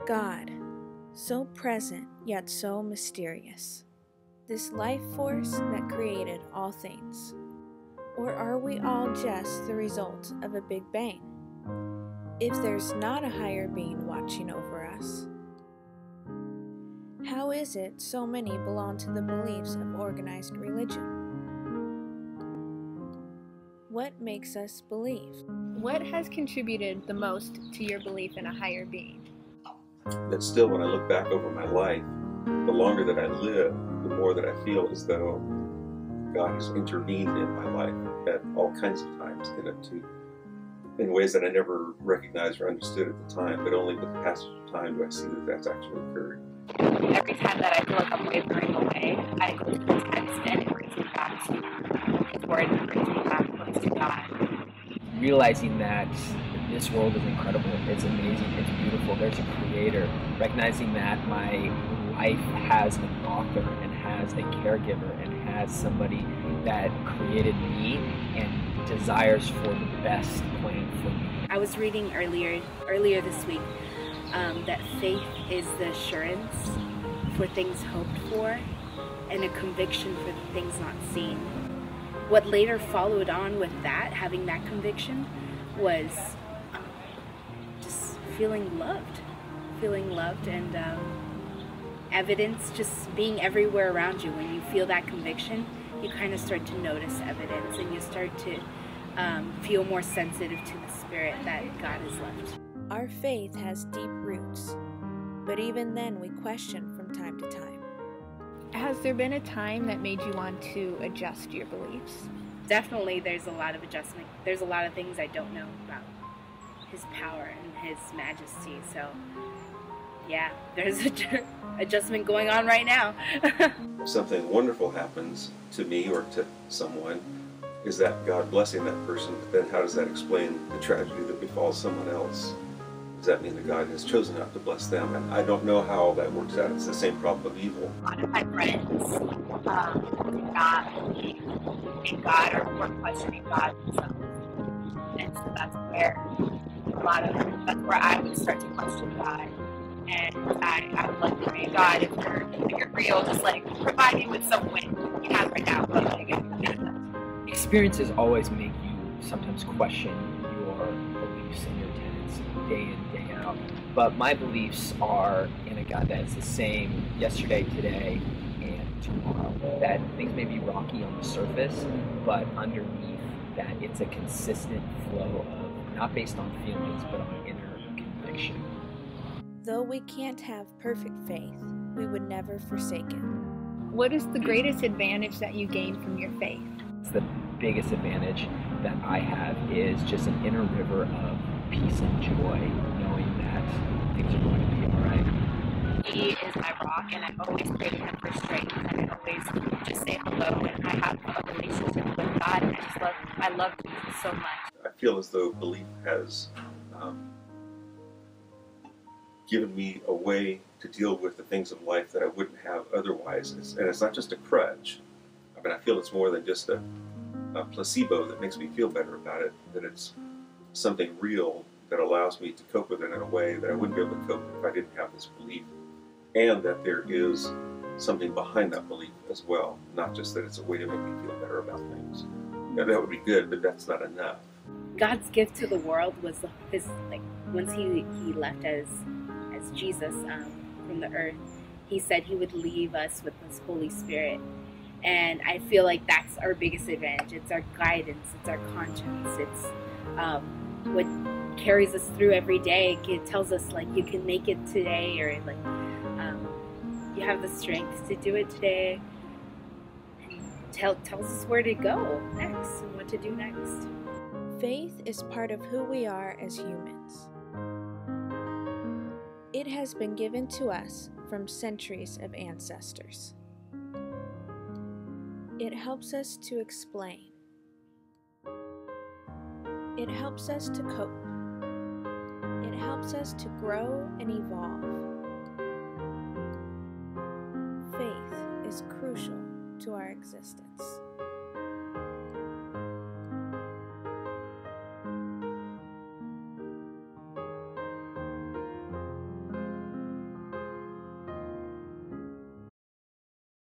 God, so present yet so mysterious, this life force that created all things. Or are we all just the result of a Big Bang? If there's not a higher being watching over us, how is it so many belong to the beliefs of organized religion? What makes us believe? What has contributed the most to your belief in a higher being? But still, when I look back over my life, the longer that I live, the more that I feel as though God has intervened in my life at all kinds of times in ways that I never recognized or understood at the time, but only with the passage of time do I see that that's actually occurred. Every time that I feel like I'm wavering away, I go to the text and it brings me back to His Word, and it brings me back close to God. Realizing that this world is incredible, it's amazing, it's beautiful, there's a creator. Recognizing that my life has an author and has a caregiver and has somebody that created me and desires for the best plan for me. I was reading earlier this week that faith is the assurance for things hoped for and a conviction for the things not seen. What later followed on with that, having that conviction, was just feeling loved and evidence just being everywhere around you. When you feel that conviction, you kind of start to notice evidence and you start to feel more sensitive to the spirit that God has left. Our faith has deep roots, but even then we question from time to time. Has there been a time that made you want to adjust your beliefs? Definitely there's a lot of adjustment. There's a lot of things I don't know about His power and His majesty. So yeah, there's adjustment going on right now. If something wonderful happens to me or to someone, is that God blessing that person? But then how does that explain the tragedy that befalls someone else? Does that mean that God has chosen not to bless them? And I don't know how that works out. It's the same problem of evil. A lot of my friends did not believe in God or were questioning God themselves. And so that's where I would start to question God. And I would like to say, God, if you're real, just like provide me with some wind you have right now. Experiences always make you sometimes question your beliefs and your tenets day in, day out. But my beliefs are in a God that is the same yesterday, today, and tomorrow. That things may be rocky on the surface, but underneath that it's a consistent flow of, not based on feelings, but on inner conviction. Though we can't have perfect faith, we would never forsake it. What is the greatest advantage that you gain from your faith? The biggest advantage that I have is just an inner river of peace and joy, knowing that things are going to be all right. He is my rock, and I always pray to Him for strength, and I always just say hello, and I have a relationship with God, and I love Jesus so much. I feel as though belief has given me a way to deal with the things of life that I wouldn't have otherwise. And it's not just a crutch. I mean, I feel it's more than just a placebo that makes me feel better about it, that it's something real that allows me to cope with it in a way that I wouldn't be able to cope if I didn't have this belief, and that there is something behind that belief as well, not just that it's a way to make me feel better about things. Now, that would be good, but that's not enough. God's gift to the world was His, like, once He left as Jesus from the earth, He said He would leave us with His Holy Spirit. And I feel like that's our biggest advantage. It's our guidance, it's our conscience, it's what carries us through every day. It tells us, like, you can make it today, or like you have the strength to do it today. And tells us where to go next and what to do next. Faith is part of who we are as humans. It has been given to us from centuries of ancestors. It helps us to explain. It helps us to cope. It helps us to grow and evolve. Faith is crucial to our existence.